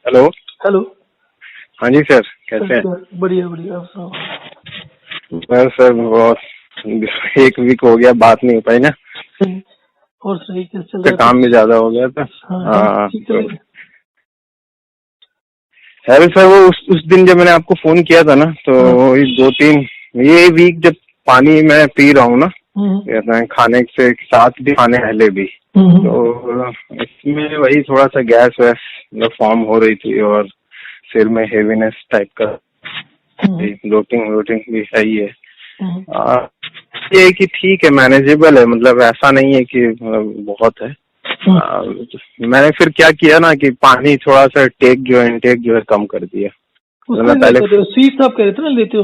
Hello. Hello. हाँ जी sir, कैसे हैं? बढ़िया बढ़िया, आप सुनाओ। बस सर बहुत 1 वीक हो गया, बात नहीं हो पाई ना। और सही कैसे चल तो रहा है? काम भी ज्यादा हो गया था। हाँ, ठीक तो चलेगा। अरे सर वो उस दिन जब मैंने आपको फोन किया था ना, तो ये 2-3 ये वीक जब पानी मैं पी रहा हूँ ना, कहते हैं खाने से साथ भी, खाने पहले भी, तो इसमें वही थोड़ा सा गैस वैस फॉर्म हो रही थी और सिर में हेवीनेस टाइप का, ब्लोटिंग भी सही है। ये है कि ठीक है, मैनेजेबल है, मतलब ऐसा नहीं है कि बहुत है। मैंने फिर क्या किया ना कि पानी थोड़ा सा इनटेक जो है कम कर दिया। उसका पहले सीड्स आप कह रहे थे ना, लेते हो?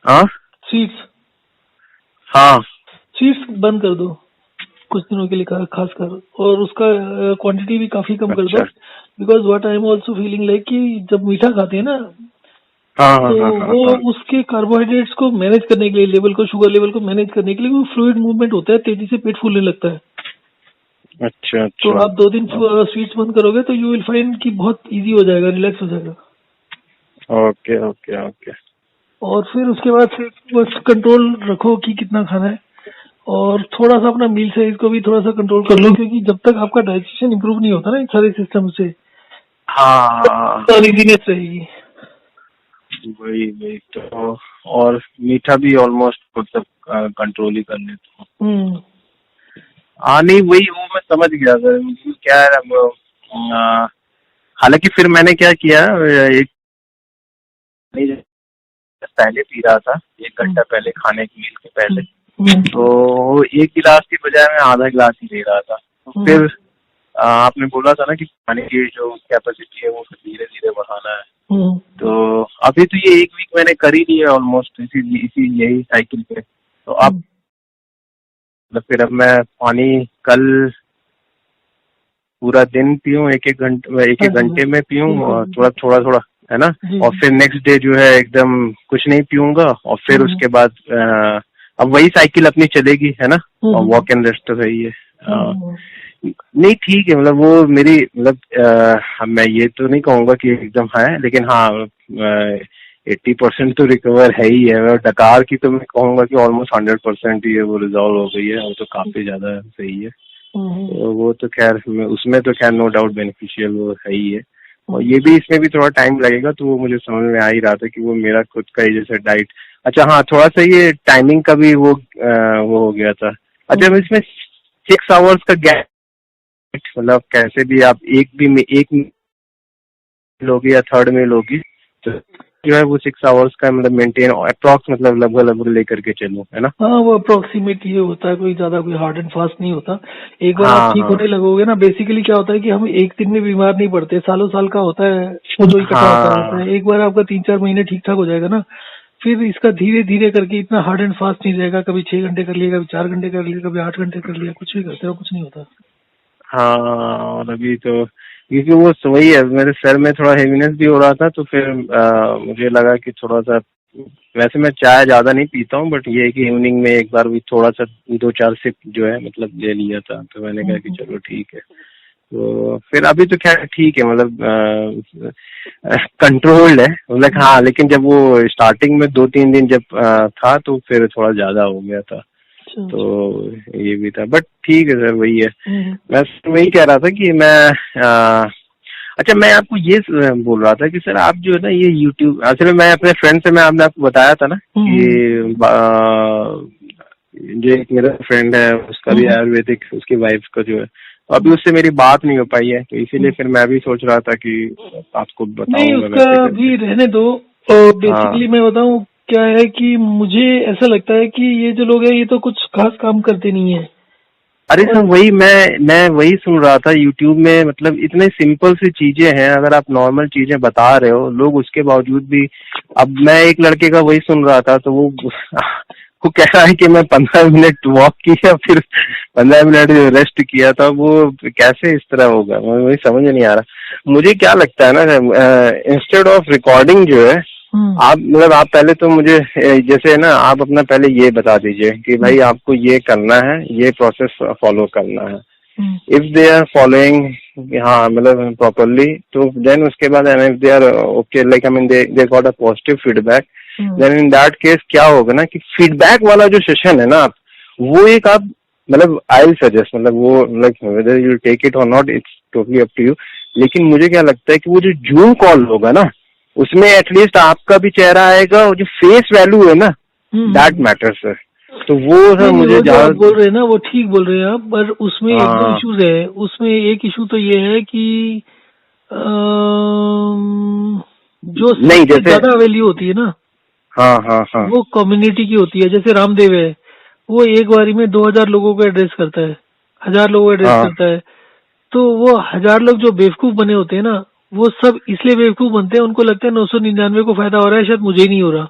हाँ सीड्स बंद कर दो कुछ दिनों के लिए, खासकर, और उसका क्वांटिटी भी काफी कम कर दो। Because what I am also feeling like कि जब मीठा खाते हैं ना, तो वो उसके कार्बोहाइड्रेट्स को मैनेज करने के लिए, शुगर लेवल को मैनेज करने के लिए वो फ्लूइड मूवमेंट होता है, तेजी से पेट फूलने लगता है। अच्छा। तो आप 2 दिन स्वीट्स बंद करोगे तो यू विल फाइंड कि बहुत इजी हो जाएगा, रिलैक्स हो जाएगा। ओके। और फिर उसके बाद फिर बस कंट्रोल रखो कि कितना खाना है, और थोड़ा सा अपना मील साइज को भी थोड़ा सा कंट्रोल कर लो, क्योंकि जब तक आपका डाइजेशन इंप्रूव नहीं होता ना इन सारे सिस्टम से, इजीनेस रहेगी। वही तो। और मीठा भी ऑलमोस्ट मतलब कंट्रोल ही कर लेता हूँ। नहीं वही, वो मैं समझ गया सर, क्या है। हालांकि फिर मैंने क्या किया, एक पहले पी रहा था, 1 घंटा पहले, खाने की मील के पहले, तो 1 गिलास की बजाय मैं आधा गिलास ही ले रहा था। तो फिर आपने बोला था ना कि पानी की जो कैपेसिटी है वो धीरे धीरे बढ़ाना है। तो अभी तो ये 1 वीक मैंने कर ही लिया ऑलमोस्ट इसी यही साइकिल पे। तो अब फिर अब मैं पानी कल पूरा दिन पीऊँ, एक घंटे में पीऊँ, और थोड़ा है ना। और फिर नेक्स्ट डे जो है एकदम कुछ नहीं पीऊंगा, और फिर उसके बाद अब वही साइकिल अपनी चलेगी, है ना। और वॉक एंड रेस्ट तो सही है। नहीं ठीक है, मतलब वो मेरी मैं ये तो नहीं कहूंगा कि एकदम है, लेकिन हाँ 80% तो रिकवर है ही है। और डकार की तो मैं कहूंगा कि ऑलमोस्ट 100% ही है, वो रिजॉल्व हो गई है, वो तो काफी ज्यादा सही है। तो वो तो खैर उसमें तो खैर नो डाउट बेनिफिशियल वो है ही है। और ये भी, इसमें भी थोड़ा टाइम लगेगा, तो वो मुझे समझ में आ ही रहा था कि वो मेरा खुद का ही जैसे डाइट। अच्छा हाँ, थोड़ा सा ये टाइमिंग का भी वो हो गया था। अच्छा इसमें 6 आवर्स का गैप, मतलब कैसे भी आप एक लोगी या थर्ड में लोगी, तो जो है वो 6 आवर्स का मतलब मेंटेन अप्रॉक्स, मतलब लगभग लेकर के चलो, है ना। हाँ, वो अप्रोक्सीमेट ये होता है, कोई ज्यादा कोई हार्ड एंड फास्ट नहीं होता। एक बार आप ठीक होने लगोगे ना, बेसिकली क्या होता है कि हम एक दिन में बीमार नहीं पड़ते, सालों साल का होता है वो जो इकट्ठा होता रहता है। एक बार आपका 3-4 महीने ठीक ठाक हो जाएगा ना, फिर इसका धीरे धीरे करके इतना हार्ड एंड फास्ट नहीं रहेगा। कभी 6 घंटे कर लिया, कभी 4 घंटे कर लिया, कभी 8 घंटे कर लिया, कुछ भी करते हो कुछ नहीं होता। हाँ, और अभी तो क्योंकि वो वही है, मेरे सर में थोड़ा हेवीनेस भी हो रहा था, तो फिर मुझे लगा कि थोड़ा सा, वैसे मैं चाय ज्यादा नहीं पीता हूँ, बट ये है कि इवनिंग में एक बार भी थोड़ा सा 2-4 सिप जो है मतलब ले लिया था, तो मैंने कहा कि चलो ठीक है। तो फिर अभी तो खैर ठीक है, मतलब कंट्रोल्ड है, मतलब हाँ। लेकिन जब वो स्टार्टिंग में 2-3 दिन जब था, तो फिर थोड़ा ज्यादा हो गया था, तो ये भी था। बट ठीक है सर, वही है। मैं वही कह रहा था कि मैं अच्छा, मैं आपको ये बोल रहा था कि सर आप जो है ना ये YouTube, असल में मैं अपने फ्रेंड से, मैं आपने आपको बताया था ना कि जो एक मेरा फ्रेंड है उसका भी आयुर्वेदिक, उसकी वाइफ का जो है, अभी उससे मेरी बात नहीं हो पाई है, तो इसीलिए फिर मैं भी सोच रहा था कि आपको बताऊंगा। नहीं, उसका भी रहने दो। और बेसिकली मैं बताऊं क्या है कि मुझे ऐसा लगता है कि ये जो लोग हैं ये तो कुछ खास काम करते नहीं है। अरे सर वही मैं वही सुन रहा था YouTube में, मतलब इतने सिंपल सी चीजें हैं, अगर आप नॉर्मल चीजें बता रहे हो लोग, उसके बावजूद भी। अब मैं एक लड़के का वही सुन रहा था, तो वो कह रहा है कि मैं 15 मिनट वॉक किया, फिर 15 मिनट रेस्ट किया था। वो कैसे इस तरह होगा, वही समझ नहीं आ रहा। मुझे क्या लगता है ना, इंस्टेड ऑफ रिकॉर्डिंग जो है, आप मतलब आप पहले तो मुझे जैसे ना, आप अपना पहले ये बता दीजिए कि भाई आपको ये करना है, ये प्रोसेस फॉलो करना है, इफ दे आर फॉलोइंग, हाँ मतलब प्रॉपरली, तो देन उसके बाद if they are okay, like I mean they got a positive feedback, then in that case क्या होगा ना कि फीडबैक वाला जो सेशन है ना, वो एक आप मतलब आई विल सजेस्ट, मतलब वो like whether you take it और not, it's totally up to you, लेकिन मुझे क्या लगता है कि वो जो जूम कॉल होगा ना, उसमें एटलीस्ट आपका भी चेहरा आएगा, और जो फेस वैल्यू है ना, दैट मैटर्स सर। तो वो सर मुझे जो आप बोल रहे हैं ना वो ठीक बोल रहे हैं आप, पर उसमें एक दो इश्यूज है। उसमें एक इशू तो ये है कि जो सबसे ज्यादा वैल्यू होती है ना, हाँ वो कम्युनिटी की होती है। जैसे रामदेव है, वो एक बारी में 2000 लोगों को एड्रेस करता है, 1000 लोगों को एड्रेस करता है। तो वो 1000 लोग जो बेवकूफ बने होते हैं ना, वो सब इसलिए बेवकूफ बनते हैं, उनको लगता है 999 को फायदा हो रहा है, शायद मुझे ही नहीं हो रहा।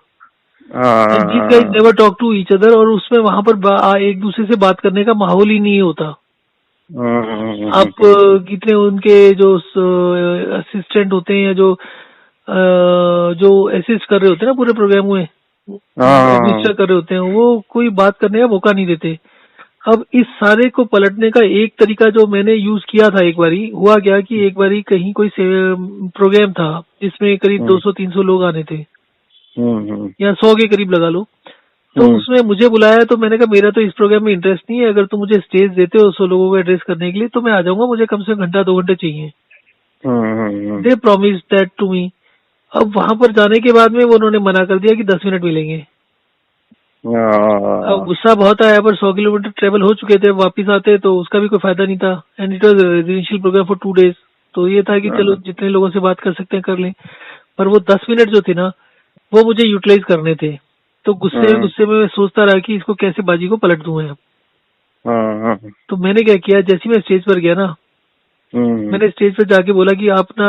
these guys never talk to each other, और उसमें वहां पर एक दूसरे से बात करने का माहौल ही नहीं होता। आप कितने उनके जो असिस्टेंट होते हैं या जो असिस्ट कर रहे होते हैं ना पूरे प्रोग्राम में, एडमिनिस्टर कर रहे होते हैं, वो कोई बात करने का मौका नहीं देते। अब इस सारे को पलटने का एक तरीका जो मैंने यूज किया था, एक बारी हुआ क्या कि एक बारी कहीं कोई प्रोग्राम था जिसमें करीब 200-300 लोग आने थे, या 100 के करीब लगा लो। तो उसमें मुझे बुलाया, तो मैंने कहा मेरा तो इस प्रोग्राम में इंटरेस्ट नहीं है, अगर तुम मुझे स्टेज देते हो 100 लोगों को एड्रेस करने के लिए तो मैं आ जाऊंगा, मुझे कम से कम घंटा 2 घंटे चाहिए। दे प्रॉमिस दैट टू मी। अब वहां पर जाने के बाद में वो उन्होंने मना कर दिया कि 10 मिनट मिलेंगे। अब गुस्सा बहुत आया, पर 100 किलोमीटर ट्रेवल हो चुके थे, वापिस आते तो उसका भी कोई फायदा नहीं था। And it was residential programme for 2 days, तो ये था कि चलो जितने लोगों से बात कर सकते हैं कर लें। पर वो 10 मिनट जो थे ना, वो मुझे यूटिलाइज करने थे। तो गुस्से में मैं सोचता रहा कि इसको कैसे बाजी को पलट दूं मैं। तो मैंने क्या किया, जैसे मैं स्टेज पर गया ना, मैंने स्टेज पर जाके बोला कि आप ना,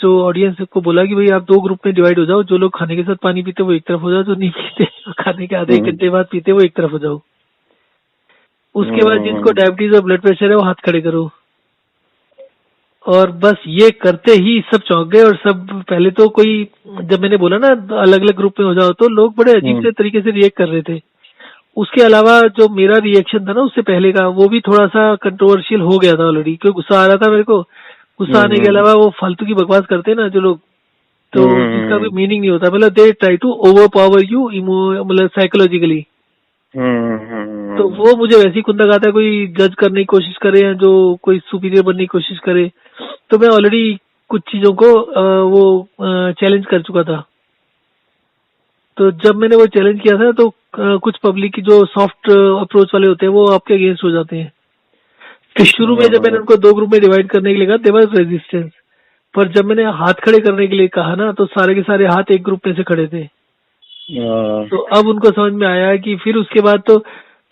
जो ऑडियंस को बोला कि भाई आप 2 ग्रुप में डिवाइड हो जाओ, जो लोग खाने के साथ पानी पीते वो एक तरफ हो जाओ, जो नहीं पीते खाने के आधे 1 घंटे बाद पीते वो एक तरफ हो जाओ। उसके बाद जिनको डायबिटीज और ब्लड प्रेशर है वो हाथ खड़े करो। और बस ये करते ही सब चौंक गए, और सब पहले तो कोई, जब मैंने बोला ना अलग अलग ग्रुप में हो जाओ, तो लोग बड़े अजीब से तरीके से रिएक्ट कर रहे थे। उसके अलावा जो मेरा रिएक्शन था ना उससे पहले का, वो भी थोड़ा सा कंट्रोवर्शियल हो गया था ऑलरेडी, क्योंकि गुस्सा आ रहा था मेरे को। गुस्सा आने के अलावा वो फालतू की बकवास करते हैं ना जो लोग, तो जिसका भी मीनिंग नहीं होता, मतलब they try to overpower you मतलब साइकोलॉजिकली। तो वो मुझे वैसे ही खुंदक आता है, कोई जज करने की कोशिश करे या जो कोई सुपीरियर बनने की कोशिश करे। तो मैं ऑलरेडी कुछ चीजों को वो चैलेंज कर चुका था। तो जब मैंने वो चैलेंज किया था, तो कुछ पब्लिक की जो सॉफ्ट अप्रोच वाले होते हैं वो आपके अगेंस्ट हो जाते हैं। तो शुरू में जब मैंने उनको 2 ग्रुप में डिवाइड करने के लिए कहा, देयर वाज रेजिस्टेंस। पर जब मैंने हाथ खड़े करने के लिए कहा ना, तो सारे के सारे हाथ एक ग्रुप में से खड़े थे। तो अब उनको समझ में आया कि फिर उसके बाद तो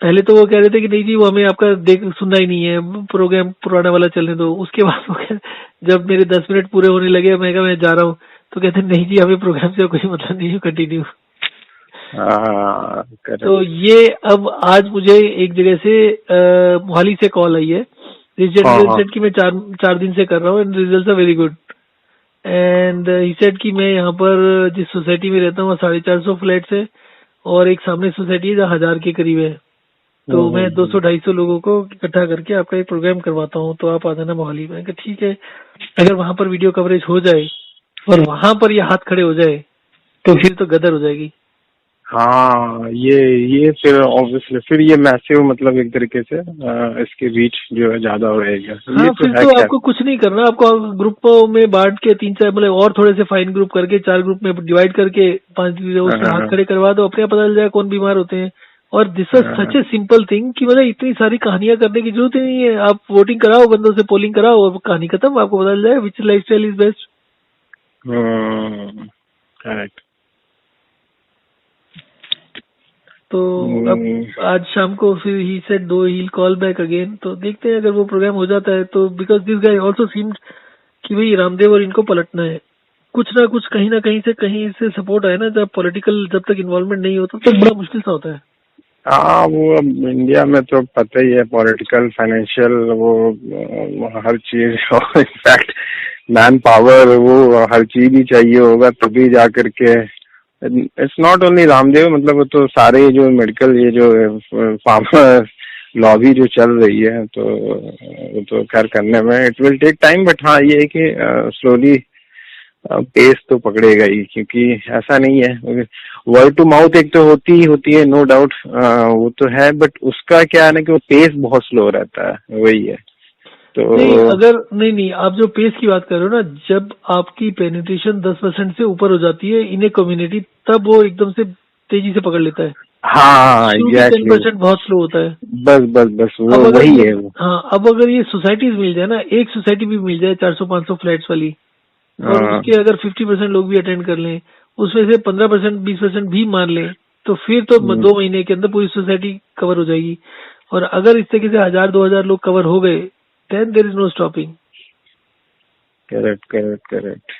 पहले तो वो कह रहे थे कि नहीं जी, वो हमें आपका सुनना ही नहीं है, प्रोग्राम पुराना वाला चलने दो। उसके बाद वो जब मेरे 10 मिनट पूरे होने लगे, मैं कहा मैं जा रहा हूँ, तो कहते नहीं जी, हमें प्रोग्राम से कोई मतलब नहीं है, कंटिन्यू। तो ये अब आज मुझे एक जगह से मोहाली से कॉल आई है, रिजल्ट की मैं 4 दिन से कर रहा हूँ, and results are very good. And he said कि मैं यहाँ पर जिस सोसाइटी में रहता हूँ 450 फ्लैट्स है, और एक सामने सोसाइटी है जहाँ 1000 के करीब है। तो मैं 200-250 लोगों को इकट्ठा करके आपका एक प्रोग्राम करवाता हूँ, तो आप आ जाना मोहाली में। ठीक है, अगर वहां पर वीडियो कवरेज हो जाए और वहां पर ये हाथ खड़े हो जाए तो फिर तो गदर हो जाएगी। हाँ, ये फिर ऑब्वियसली फिर ये मैसिव, मतलब एक तरीके से इसके रीच जो है ज्यादा हो रहेगा। हाँ, फिर तो आपको कुछ नहीं करना, आपको ग्रुपों में बांट के 3-4 मतलब और थोड़े से फाइन ग्रुप करके 4 ग्रुप में डिवाइड करके 5 उसमें हाथ खड़े करवा दो, अपने पता चल जाए कौन बीमार होते हैं। और this is such a simple thing कि मतलब इतनी सारी कहानियां करने की जरूरत ही नहीं है। आप वोटिंग कराओ, बंदों से पोलिंग कराओ, और कहानी खत्म, आपको पता चल जाए विच लाइफस्टाइल इज बेस्ट। करेक्ट। तो अब आज शाम को फिर he said he call back again, तो देखते हैं अगर वो प्रोग्राम हो जाता है तो। Because this guy also seemed कि भाई रामदेव और इनको पलटना है, कुछ ना कुछ कहीं ना कहीं से सपोर्ट आए ना। जब पॉलिटिकल जब तक इन्वॉल्वमेंट नहीं होता तो बड़ा मुश्किल सा होता है। हाँ, वो इंडिया में तो पता ही है, पॉलिटिकल, फाइनेंशियल, वो हर चीज, इनफैक्ट मैन पावर, वो हर चीज ही चाहिए होगा तभी जा करके। इट्स नॉट ओनली रामदेव, मतलब वो तो सारे जो मेडिकल, ये जो फार्मर लॉबी जो चल रही है, तो वो तो खैर करने में it will take time, but हाँ ये है कि स्लोली पेस तो पकड़ेगा ही, क्योंकि ऐसा नहीं है, वर्ड टू माउथ एक तो होती ही होती है, नो डाउट, वो तो है, बट उसका क्या है ना कि वो पेस बहुत स्लो रहता है, वही है। तो नहीं, आप जो पेस की बात कर रहे हो ना, जब आपकी पेनिट्रेशन 10% से ऊपर हो जाती है इन ए कम्युनिटी, तब वो एकदम से तेजी से पकड़ लेता है। हाँ शुरू के एग्जैक्टली, 10% बहुत स्लो होता है। बस बस बस वो अब अगर वही ये है वो। हाँ, अब अगर ये सोसाइटीज मिल जाए ना, एक सोसाइटी भी मिल जाए 400-500 फ्लैट्स वाली, और हाँ उसके अगर 50% लोग भी अटेंड कर लें, उसमें से 15% 20% भी मान लें, तो फिर तो 2 महीने के अंदर पूरी सोसाइटी कवर हो जाएगी। और अगर इस तरीके से 1000-2000 लोग कवर हो गए, then there is no stopping. Correct correct correct.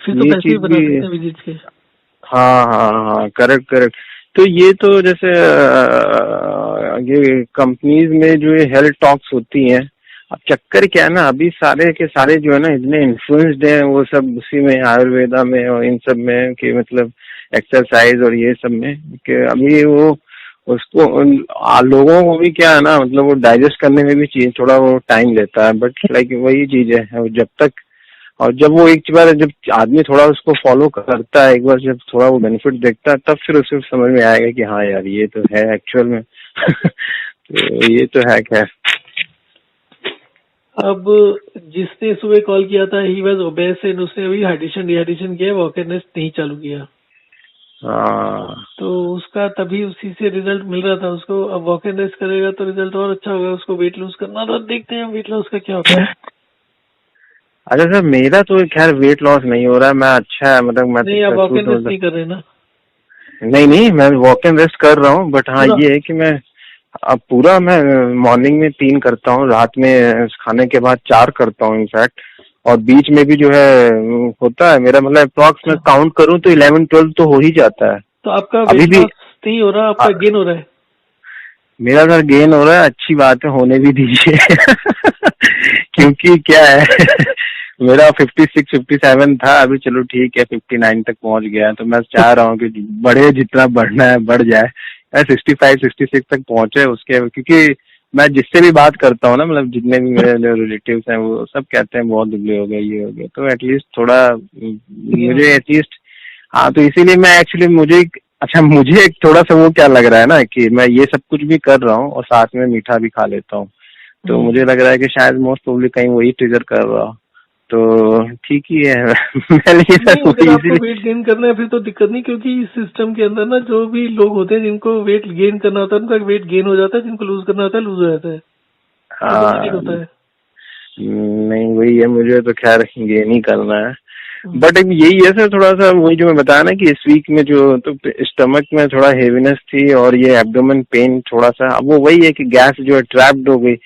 फिर तो ये पैसे भी चीज बना भी, सकते हैं विजिट के। हाँ हाँ हाँ, करेक्ट करेक्ट। तो ये तो जैसे ये कंपनीज में जो ये हेल्थ टॉक्स होती हैं, अब चक्कर क्या है ना, अभी सारे के सारे जो है ना इतने इन्फ्लुएंस्ड हैं वो सब उसी में, आयुर्वेदा में और इन सब में, कि मतलब एक्सरसाइज और ये सब में, कि अभी वो उसको लोगों को भी क्या है ना, मतलब वो डाइजेस्ट करने में भी चीज थोड़ा वो टाइम लेता है, बट लाइक वही चीज है, जब तक, और जब वो एक बार जब आदमी थोड़ा उसको फॉलो करता है, एक बार जब थोड़ा वो बेनिफिट देखता है, तब फिर उसे समझ में आएगा कि हाँ यार ये तो है एक्चुअल में। तो ये तो है खैर। अब जिसने सुबह कॉल किया था, ही वाज ओबेस एंड उसने अभी हाइड्रेशन डिहाइड्रेशन किया, वॉकरनेस नहीं चालू किया, हाँ तो उसका तभी उसी से रिजल्ट मिल रहा था उसको। अब वॉकरनेस करेगा तो रिजल्ट और अच्छा होगा। उसको वेट लूज करना था, देखते हैं वेट लॉस का क्या होता है। अच्छा सर, मेरा तो खैर वेट लॉस नहीं हो रहा है, मैं अच्छा है, मतलब मैं तो नहीं, आप टच वुड वॉकरनेस मतलब, नहीं कर रहे ना नहीं नहीं मैं वॉक एंड रेस्ट कर रहा हूँ, बट हाँ पूरा? ये है कि मैं अब पूरा, मैं मॉर्निंग में 3 करता हूँ, रात में खाने के बाद 4 करता हूँ इनफैक्ट, और बीच में भी जो है होता है मेरा, मतलब अप्रॉक्स में अच्छा, काउंट करूँ तो 11-12 तो हो ही जाता है तो आपका अभी वेट भी। लॉस नहीं हो रहा, आ, आपका गेन हो रहा है? मेरा सर गेन हो रहा है, अच्छी बात है, होने भी दीजिए। क्योंकि क्या है, मेरा 56-57 था, अभी चलो ठीक है 59 तक पहुंच गया, तो मैं चाह रहा हूँ कि बढ़े, जितना बढ़ना है बढ़ जाए, 65-66 तक पहुंचे उसके, क्योंकि मैं जिससे भी बात करता हूँ ना, मतलब जितने भी मेरे जो रिलेटिव्स हैं वो सब कहते हैं बहुत दुबले हो गए, ये हो गया, तो एटलीस्ट थोड़ा गेन हो मुझे जाए। एटलीस्ट, हाँ तो इसीलिए मैं एक्चुअली, मुझे अच्छा, मुझे एक थोड़ा सा वो क्या लग रहा है ना, कि मैं ये सब कुछ भी कर रहा हूँ और साथ में मीठा भी खा लेता हूँ, तो मुझे लग रहा है कि शायद मोस्ट प्रोबेबली कहीं वही ट्रिगर कर रहा हो, तो ठीक ही है। मैं ये नहीं, सब अगर वही आपको इसीलिए, वेट गेन करना है फिर तो दिक्कत नहीं, क्योंकि इस सिस्टम के अंदर ना जो भी लोग होते हैं जिनको वेट गेन करना होता है उनका वेट गेन हो जाता है, जिनको लूज करना होता है लूज हो जाता है, ऑटोमेटिक हाँ होता है। नहीं वही है, मुझे तो खैर गेन ही करना है, हम्म। बट एक यही है सर, थोड़ा सा वही जो मैं बताया ना कि इस वीक में जो तो स्टमक में थोड़ा हेवीनेस थी, और ये एब्डोमेन पेन थोड़ा सा, अब वो वही है कि गैस जो है ट्रैप्ड हो गई,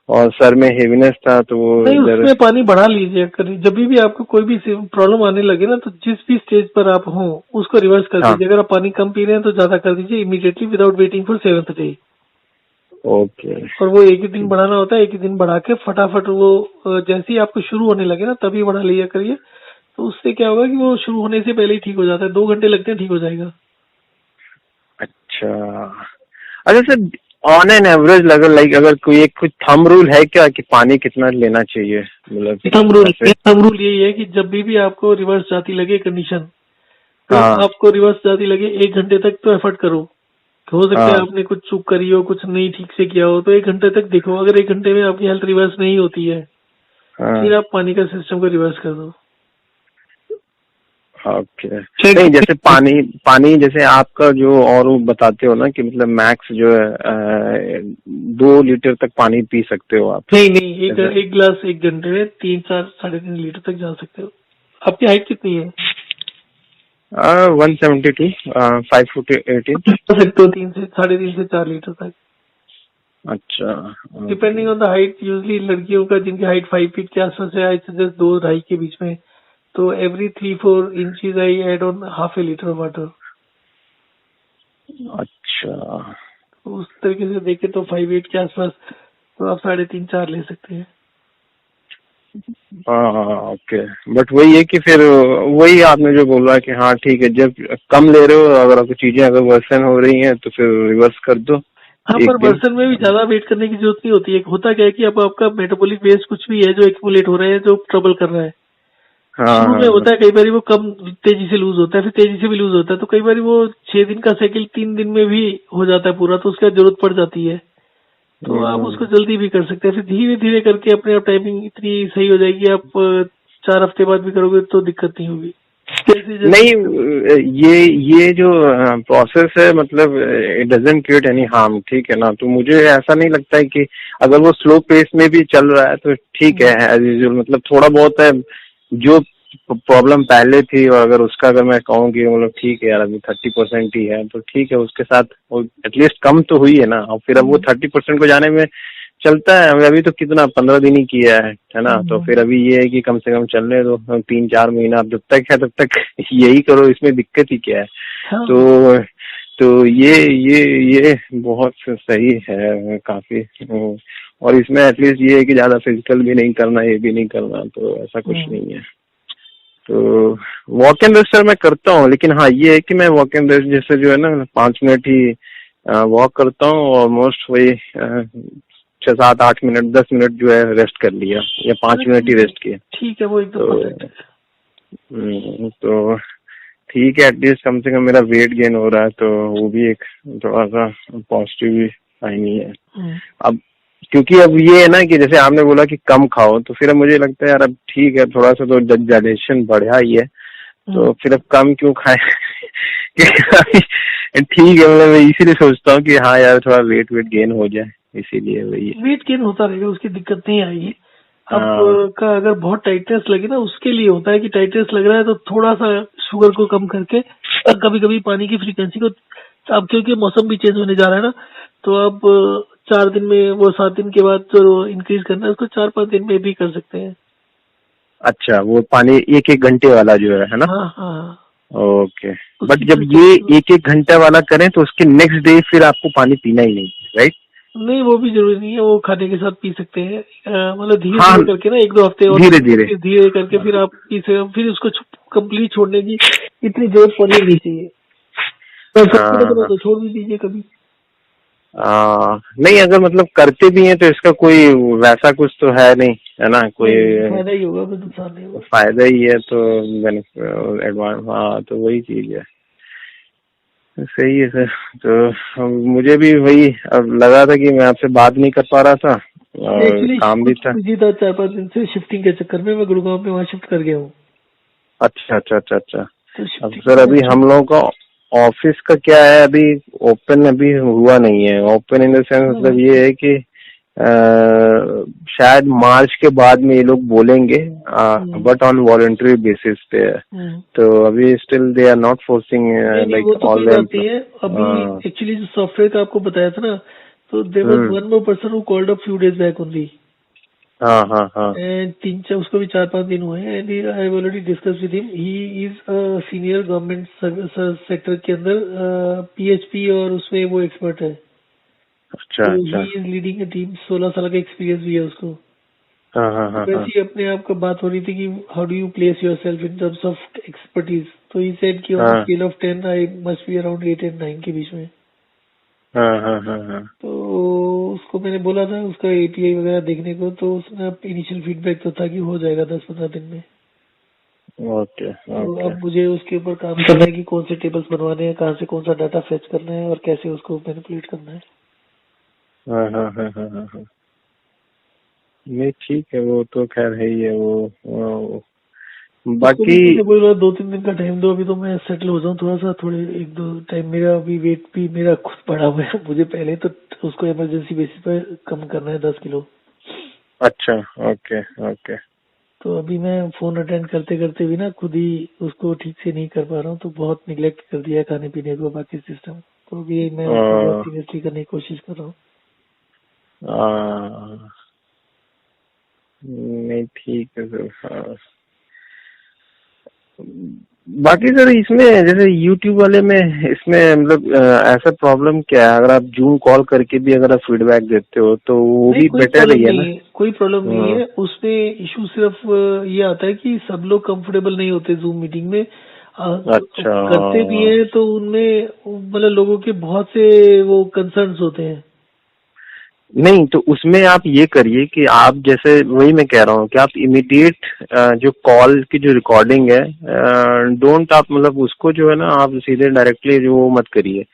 और सर में हेवीनेस था, तो वो नहीं, इधर, उसमें पानी बढ़ा लीजिए। करिए जब भी आपको कोई भी प्रॉब्लम आने लगे ना, तो जिस भी स्टेज पर आप हो उसको रिवर्स कर हाँ दीजिए। अगर आप पानी कम पी रहे हैं तो ज्यादा कर दीजिए immediately, without waiting for 7th day. Okay और वो एक ही दिन बढ़ाना होता है, एक ही दिन बढ़ा के फटाफट वो जैसे ही आपको शुरू होने लगे ना तभी बढ़ा लिया करिए। तो उससे क्या होगा कि वो शुरू होने से पहले ही ठीक हो जाता है, 2 घंटे लगते हैं, ठीक हो जाएगा। अच्छा। अच्छा सर, ऑन एन एवरेज अगर लाइक, अगर कोई एक कुछ थंब रूल है क्या कि पानी कितना लेना चाहिए, मतलब ऐसे? थंब रूल यही है कि जब भी आपको रिवर्स जाती लगे कंडीशन, तो हाँ आपको रिवर्स जाती लगे 1 घंटे तक तो एफर्ट करो। हो सकता है हाँ आपने कुछ चूक करी हो, कुछ नहीं ठीक से किया हो, तो 1 घंटे तक देखो। अगर 1 घंटे में आपकी हेल्थ रिवर्स नहीं होती है, हाँ, फिर आप पानी का सिस्टम को रिवर्स कर दो। ओके। नहीं जैसे पानी, पानी जैसे आपका जो, और वो बताते हो ना कि मतलब मैक्स जो है 2 लीटर तक पानी पी सकते हो आप, नहीं नहीं, एक ऐसा? एक गिलास 1 घंटे में 3-4-3.5 लीटर तक जा सकते हो। आपकी हाइट कितनी है? 172, 5'18". जा सकते हो 3 से 4.5 से 4 लीटर तक, अच्छा depending okay. On the height. Usually लड़कियों का जिनकी हाइट 5 फीट के आसपास है, आई सजेस्ट 2-2.5 के बीच में, तो every 3-4 inches I add on half a litre water. अच्छा तो उस तरीके से देखे तो 5-8 के आसपास तो आप 3.5-4 ले सकते हैं। हाँ ओके। बट वही है कि फिर वही आपने जो बोला कि हाँ ठीक है, जब कम ले रहे हो, अगर आपकी चीजें अगर वर्सन हो रही हैं तो फिर रिवर्स कर दो हाँ, पर एक दिन। वर्षन में भी ज्यादा वेट करने की जरूरत नहीं होती है। होता क्या है कि अब आपका मेटाबॉलिक वेस्ट कुछ भी है जो एक्यूमुलेट हो रहा है, जो ट्रबल कर रहा है, हाँ शुरू में हाँ होता है कई बार वो कम तेजी से लूज होता है, फिर तेजी से भी लूज होता है, तो कई बार वो 6 दिन का साइकिल 3 दिन में भी हो जाता है पूरा, तो उसका जरूरत पड़ जाती है। तो आप उसको जल्दी भी कर सकते हैं, फिर धीरे धीरे करके अपने आप टाइमिंग इतनी सही हो जाएगी, आप 4 हफ्ते बाद भी करोगे तो दिक्कत नहीं होगी। जैसे जैसे नहीं, ये जो प्रोसेस है, मतलब it doesn't create any harm, ठीक है ना। तो मुझे ऐसा नहीं लगता है कि अगर वो स्लो पेस में भी चल रहा है तो ठीक है एज यूजुअल, मतलब थोड़ा बहुत है जो प्रॉब्लम पहले थी, और अगर उसका अगर मैं कहूँ कि मतलब ठीक है यार अभी 30% ही है तो ठीक है, उसके साथ एटलीस्ट कम तो हुई है ना। और फिर अब वो 30% को जाने में चलता है, हमें अभी तो कितना 15 दिन ही किया है ना। तो फिर अभी ये है कि कम से कम चलने दो 3-4 महीना, अब जब तक है तब तक यही करो, इसमें दिक्कत ही क्या है। हाँ तो ये बहुत सही है काफी। और इसमें एटलीस्ट ये है कि ज्यादा फिजिकल भी नहीं करना, ये भी नहीं करना, तो ऐसा कुछ नहीं है। तो वॉक एंड रेस्ट सर मैं करता हूँ, लेकिन हाँ ये है कि मैं वॉक एंड रेस्ट जैसे जो है ना 5 मिनट ही वॉक करता हूँ, ऑलमोस्ट वही 6-7-8 मिनट 10 मिनट जो है रेस्ट कर लिया, या 5 मिनट ही रेस्ट किया। ठीक है, वो एकदम तो परफेक्ट है। तो ठीक है, एटलीस्ट कम से कम मेरा वेट गेन हो रहा है, तो वो भी एक थोड़ा सा पॉजिटिव ही साइन ही है। अब क्योंकि अब ये है ना कि जैसे आपने बोला कि कम खाओ, तो फिर अब मुझे लगता है यार अब ठीक है, थोड़ा सा तो डाइजेशन बढ़ा ही है, तो फिर अब कम क्यों खाए ठीक है, मतलब मैं इसीलिए सोचता हूँ कि हाँ यार थोड़ा वेट गेन हो जाए, इसीलिए वही है। वेट गेन होता रहेगा, उसकी दिक्कत नहीं आएगी। हाँ आपका अगर बहुत टाइटनेस लगे ना, उसके लिए होता है कि टाइटनेस लग रहा है तो थोड़ा सा शुगर को कम करके, कभी कभी पानी की फ्रीक्वेंसी को, अब क्योंकि मौसम भी चेंज होने जा रहा है ना, तो आप 4 दिन में, वो 7 दिन के बाद जो इंक्रीज करना है उसको 4-5 दिन में भी कर सकते हैं। अच्छा, वो पानी 1-1 घंटे वाला जो है ना। हाँ हाँ हाँ, ओके। बट उसकी जब ये फ्रीक्वेंसी। 1-1 घंटा वाला करें तो उसके नेक्स्ट डे फिर आपको पानी पीना ही नहीं, राइट? नहीं, वो भी जरूरी नहीं है, वो खाने के साथ पी सकते हैं। मतलब धीरे हाँ, धीरे करके ना, 1-2 हफ्ते और धीरे लगेंगे, धीरे। फिर धीरे करके फिर आप पी सकते, फिर उसको कंप्लीट छोड़ने की इतनी जरूरत पड़नी नहीं चाहिए। तो कंफर्टेबल हो हाँ तो छोड़ भी दीजिए कभी। नहीं, अगर मतलब करते भी हैं तो इसका कोई वैसा कुछ तो है नहीं, है ना, कोई नहीं नहीं, फायदा ही होगा, कोई नुकसान नहीं होगा। फायदा ही है, तो एडवांस, हाँ तो वही चीज है। सही है सर। तो मुझे भी वही अब लगा था कि मैं आपसे बात नहीं कर पा रहा था, और एक्चुअली काम भी कुछ था। बिजी था, 4-5 दिन से शिफ्टिंग के चक्कर में मैं गुड़गांव में वहाँ शिफ्ट कर गया हूँ। अच्छा अच्छा अच्छा अच्छा। तो अब शिफ्टिंग सर में अभी अच्छा। हम लोगों का ऑफिस का क्या है, अभी ओपन अभी हुआ नहीं है। ओपन इन द सेंस मतलब ये है कि शायद मार्च के बाद में ये लोग बोलेंगे, बट ऑन वॉलंटरी बेसिस पे है। तो अभी still they are not forcing नहीं नहीं, वो लाइक तो कोई ऑल द बात नहीं एम्प्लॉय। है। अभी एक्चुअली जो सॉफ्टवेयर का आपको बताया था ना, तो there was one more person who called up few days back only, हाँ हाँ हाँ। एंड 3-4, उसको भी 4-5 दिन हुए हैं, and I have already discuss with him. He is a senior government sector के अंदर पीएचपी और उसमें वो एक्सपर्ट है। अच्छा तो अच्छा। He is leading a team, 16 साल का एक्सपीरियंस भी है उसको। हाँ हाँ हाँ हाँ वैसे ही अपने आप का बात हो रही थी कि how do you place your self in terms of expertise, तो ही सेड कि ऑन हाँ scale of 10 I must be around 8 and 9 के बीच में। हाँ हाँ हाँ हाँ। तो उसको मैंने बोला था उसका एपीआई वगैरह देखने को, तो उसने इनिशियल फीडबैक तो था कि हो जाएगा 10-15 दिन में। ओके तो ओके। अब मुझे उसके ऊपर काम करना है कि कौन से टेबल्स बनवाने हैं, कहाँ से कौन सा डाटा फेच करना है और कैसे उसको मैनिपुलेट करना है। हाँ हाँ हाँ हाँ हाँ हाँ। नहीं ठीक है, वो तो खैर है ही है वो उसको भी बाकी। मैंने बोला 2-3 दिन का टाइम दो, अभी तो मैं सेटल हो जाऊँ थोड़ा सा, थोड़े 1-2 टाइम। मेरा अभी वेट भी मेरा खुद बढ़ा हुआ है, मुझे पहले तो उसको इमरजेंसी बेसिस पर कम करना है 10 किलो। अच्छा ओके ओके। तो अभी मैं फोन अटेंड करते करते भी ना खुद ही उसको ठीक से नहीं कर पा रहा हूँ, तो बहुत निगलेक्ट कर दिया है खाने पीने को, बाकी सिस्टम। तो अभी मैं उसको बहुत आ, सीरियसली करने की कोशिश कर रहा हूँ। आ, नहीं ठीक है सर। हाँ बाकी सर इसमें जैसे YouTube वाले में इसमें मतलब ऐसा प्रॉब्लम क्या है, अगर आप जूम कॉल करके भी अगर आप फीडबैक देते हो तो वो नहीं, भी कोई बेटर प्रॉब्लम ही है नहीं ना? है, कोई प्रॉब्लम नहीं हाँ, है उसमें। इशू सिर्फ ये आता है कि सब लोग कंफर्टेबल नहीं होते जूम मीटिंग में। अच्छा करते भी हाँ। हैं तो उनमें मतलब लोगों के बहुत से वो कंसर्न्स होते हैं। नहीं तो उसमें आप ये करिए कि आप जैसे वही मैं कह रहा हूँ कि आप इमीडिएट जो कॉल की जो रिकॉर्डिंग है, डोंट आप मतलब उसको जो है ना आप सीधे डायरेक्टली जो वो मत करिए।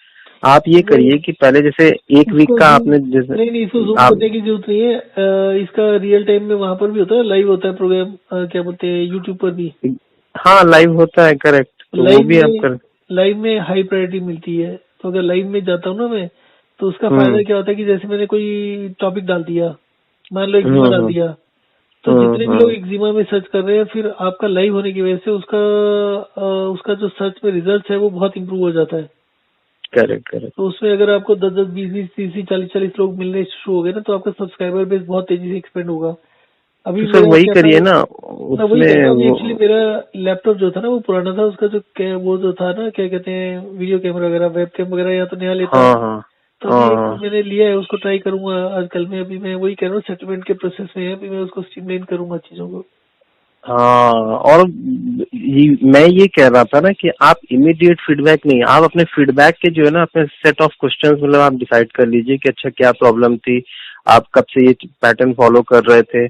आप ये वो करिए कि पहले जैसे एक वीक उसको का जूम आपने जैसे नहीं नहीं, इसको जूम आप, करने की जरूरत नहीं है। इसका रियल टाइम में वहां पर भी होता है, लाइव होता है प्रोग्राम, क्या बोलते हैं, यूट्यूब पर भी। हाँ लाइव होता है करेक्ट, तो वो लाइव भी आप में कर। लाइव में हाई प्रायोरिटी मिलती है। तो अगर लाइव में जाता हूँ ना मैं, तो उसका फायदा हम्म क्या होता है कि जैसे मैंने कोई टॉपिक डाल दिया, मान लो हम्म एक्जिमा डाल हम्म दिया, तो जितने भी लोग एक्जिमा में सर्च कर रहे हैं, फिर आपका लाइव होने की वजह से उसका जो सर्च में रिजल्ट है वो बहुत इंप्रूव हो जाता है। Correct correct. तो उसमें अगर आपको 10-10, 20-20, 30-30, 40-40 लोग मिलने शुरू हो गए ना, तो आपका सब्सक्राइबर बेस बहुत तेजी से एक्सपेंड होगा। अभी तो सर मेरा वही क्या था, करिए ना मैं वही कर उसमें रहा हूँ अभी। वो। एक्चुअली मेरा लैपटॉप जो था ना वो पुराना था, उसका जो वो जो था ना, क्या कहते हैं, वीडियो कैमरा वगैरह, वेब कैम वगैरह, या तो नया लेता। हाँ हाँ तो हाँ अभी एक हाँ मैंने लिया है, उसको ट्राई करूंगा आजकल में। अभी मैं वही कह रहा हूँ, सेटलमेंट के प्रोसेस में है, अभी मैं उसको स्ट्रीमलाइन करूंगा चीजों को। हाँ। और मैं ये कह रहा था ना कि आप इमीडिएट फीडबैक नहीं, आप अपने फीडबैक के जो है ना अपने सेट ऑफ क्वेश्चंस मतलब आप डिसाइड कर लीजिए कि अच्छा क्या प्रॉब्लम थी, आप कब से ये पैटर्न फॉलो कर रहे थे,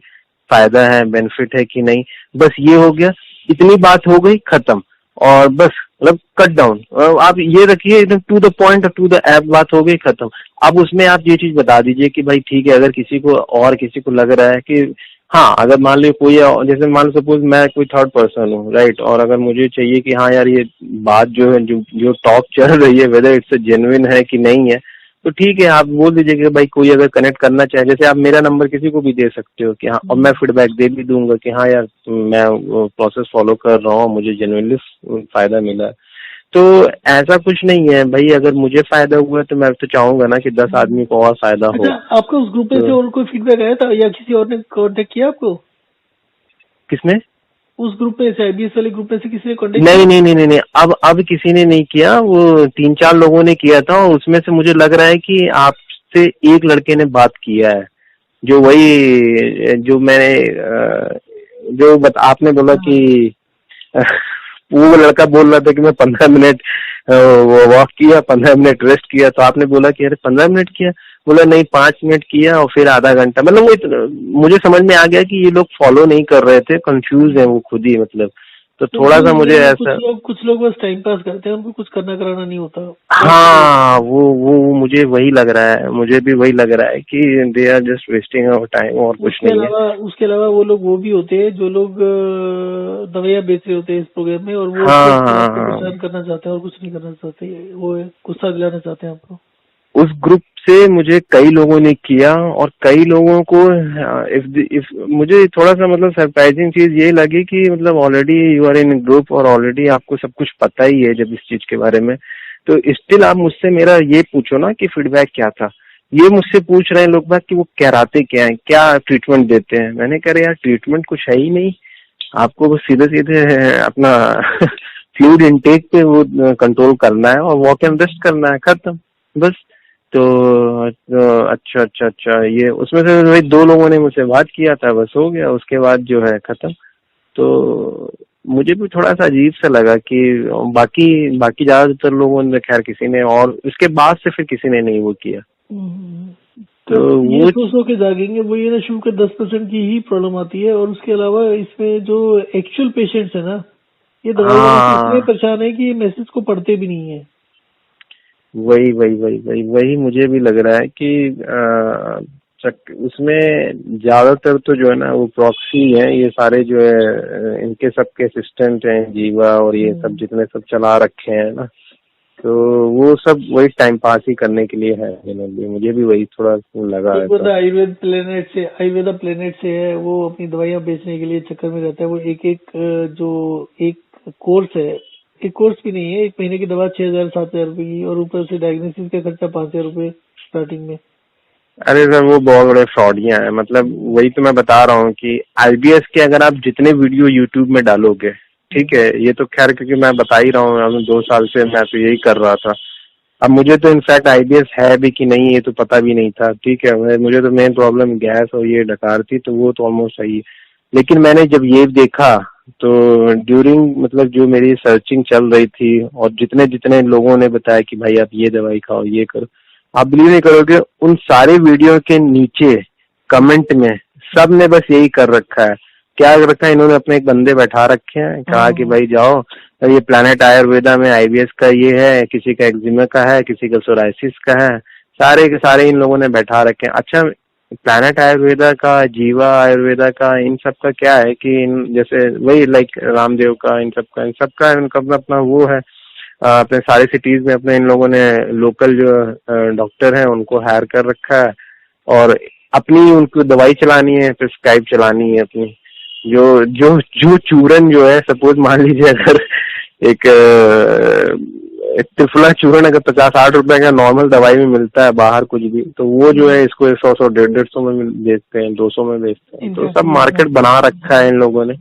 फायदा है बेनिफिट है कि नहीं, बस ये हो गया, इतनी बात हो गई खत्म। और बस मतलब कट डाउन आप ये रखिए एकदम टू द पॉइंट और टू द एप, बात हो गई खत्म। अब उसमें आप ये चीज बता दीजिए कि भाई ठीक है, अगर किसी को और किसी को लग रहा है कि हाँ, अगर मान लो कोई जैसे मान लो सपोज मैं कोई थर्ड पर्सन हूँ राइट, और अगर मुझे चाहिए कि हाँ यार ये बात जो है जो जो टॉक चल रही है वेदर इट्स जेन्युइन है कि नहीं है, तो ठीक है आप बोल दीजिए कि भाई कोई अगर कनेक्ट करना चाहे, जैसे आप मेरा नंबर किसी को भी दे सकते हो कि हाँ, और मैं फीडबैक दे भी दूंगा कि हाँ यार मैं प्रोसेस फॉलो कर रहा हूँ, मुझे जेन्युइनली फायदा मिला है। तो ऐसा कुछ नहीं है भाई, अगर मुझे फायदा हुआ तो मैं तो चाहूंगा ना कि 10 आदमी को और फायदा अच्छा, हो। आपका उस ग्रुप में से तो और कोई फीडबैक आया था, या किसी और ने कांटेक्ट किया आपको? किसने? उस ग्रुप में से, आईबीएस वाले ग्रुप में से किसी ने कांटेक्ट नहीं किया? नहीं नहीं नहीं नहीं, अब किसी ने नहीं किया, वो 3-4 लोगों ने किया था, और उसमें से मुझे लग रहा है कि आपसे एक लड़के ने बात किया है, जो वही जो मैंने आपने बोला कि हाँ। वो लड़का बोल रहा था कि मैं 15 मिनट वॉक किया, 15 मिनट रेस्ट किया, तो आपने बोला कि अरे 15 मिनट किया, बोला नहीं 5 मिनट किया और फिर आधा घंटा, मतलब वो मुझे समझ में आ गया कि ये लोग फॉलो नहीं कर रहे थे, कंफ्यूज है वो खुद ही मतलब। तो थोड़ा सा कंफ्यूज मुझे नहीं है, ऐसा, कुछ लोग बस टाइम पास करते हैं, उनको कुछ करना कराना नहीं होता, बात तो ये है। हाँ वो मुझे वही लग रहा है, मुझे भी वही लग रहा है कि they are just wasting our time और कुछ नहीं है। उसके अलावा वो लोग वो भी होते हैं जो लोग दवाइयाँ बेच रहे होते हैं इस प्रोग्राम में, और वो हाँ सिर्फ हाँ आपको हाँ, परेशान करना चाहते हैं और कुछ नहीं करना चाहते। वो गुस्सा दिलाना चाहते हैं आपको। उस ग्रुप से मुझे कई लोगों ने किया, और कई लोगों को इफ मुझे थोड़ा सा मतलब सरप्राइजिंग चीज ये लगी कि मतलब already you are in group और ऑलरेडी आपको सब कुछ पता ही है जब इस चीज के बारे में, तो स्टिल आप मुझसे मेरा ये पूछो ना कि फीडबैक क्या था। ये मुझसे पूछ रहे हैं लोग बात कि वो कराते क्या है, क्या ट्रीटमेंट देते हैं। मैंने कहा यार ट्रीटमेंट कुछ है ही नहीं, आपको बस सीधे सीधे अपना फ्लूइड इनटेक पे वो कंट्रोल करना है और वॉक एंड रेस्ट करना है, खत्म बस। तो अच्छा अच्छा अच्छा, ये उसमें से वही 2 लोगों ने मुझसे बात किया था, बस हो गया, उसके बाद जो है खत्म। तो मुझे भी थोड़ा सा अजीब सा लगा कि बाकी बाकी ज्यादातर लोगों ने, खैर किसी ने, और उसके बाद से फिर किसी ने नहीं वो किया। हम्म। तो तो ये वो सोच के जागेंगे, वो ये ना, शुरू के 10% की ही प्रॉब्लम आती है। और उसके अलावा इसमें जो एक्चुअल पेशेंट्स है ना, ये दवाई लेने से इतने हाँ, परेशान है कि ये मैसेज को पढ़ते भी नहीं है। वही वही वही वही वही मुझे भी लग रहा है कि उसमें ज्यादातर तो जो है ना वो प्रॉक्सी है, ये सारे जो है इनके सबके असिस्टेंट हैं जीवा और ये सब हम्म। जितने सब चला रखे हैं ना, तो वो सब वही टाइम पास ही करने के लिए है जनरली। मुझे भी वही थोड़ा लगा एक ऐसा। बंदा आयुर्वेदा प्लेनेट से है, वो अपनी दवाइयाँ बेचने के लिए चक्कर में रहता है। वो जो एक कोर्स है, एक कोर्स भी नहीं है, 1 महीने की दवा 6,000 7,000 रुपए की, और ऊपर से डायग्नोसिस का खर्चा 5,000 रुपए स्टार्टिंग में। अरे सर वो बहुत बड़े फ्रॉडियां हैं, मतलब वही तो मैं बता रहा हूँ कि आईबीएस के अगर आप जितने वीडियो यूट्यूब में डालोगे ठीक है, ये तो खैर क्योंकि मैं बता ही रहा हूँ 2 साल से मैं तो यही कर रहा था। अब मुझे तो इनफैक्ट आईबीएस है भी कि नहीं ये तो पता भी नहीं था, ठीक है। मुझे तो मेन प्रॉब्लम गैस और ये डकार थी, तो वो तो ऑलमोस्ट सही है। लेकिन मैंने जब ये देखा तो ड्यूरिंग मतलब जो मेरी सर्चिंग चल रही थी और जितने जितने लोगों ने बताया कि भाई आप ये दवाई खाओ, ये करो, आप बिलीव नहीं करोगे उन सारे वीडियो के नीचे कमेंट में सब ने बस यही कर रखा है। क्या कर रखा है इन्होंने, अपने एक बंदे बैठा रखे हैं, कहा कि भाई जाओ ये प्लैनेट आयुर्वेदा में आईबीएस का ये है, किसी का एक्जिमा का है, किसी का सोराइसिस का है, सारे के सारे इन लोगों ने बैठा रखे हैं। अच्छा, प्लैनेट आयुर्वेदा का, जीवा आयुर्वेदा का, इन सब का क्या है कि जैसे वही लाइक रामदेव का, इन सब का इनका अपना वो है, अपने सारे सिटीज में अपने इन लोगों ने लोकल जो डॉक्टर हैं उनको हायर कर रखा है और अपनी उनको दवाई चलानी है, प्रिस्क्राइब चलानी है अपनी। जो जो जो चूरन जो है, सपोज मान लीजिए अगर एक त्रिफला चूरन अगर 50-60 रुपए का नॉर्मल दवाई में मिलता है बाहर कुछ भी, तो वो जो है इसको 100-100, 150 में बेचते हैं, 200 में बेचते हैं। तो सब मार्केट बना रखा है इन लोगों ने।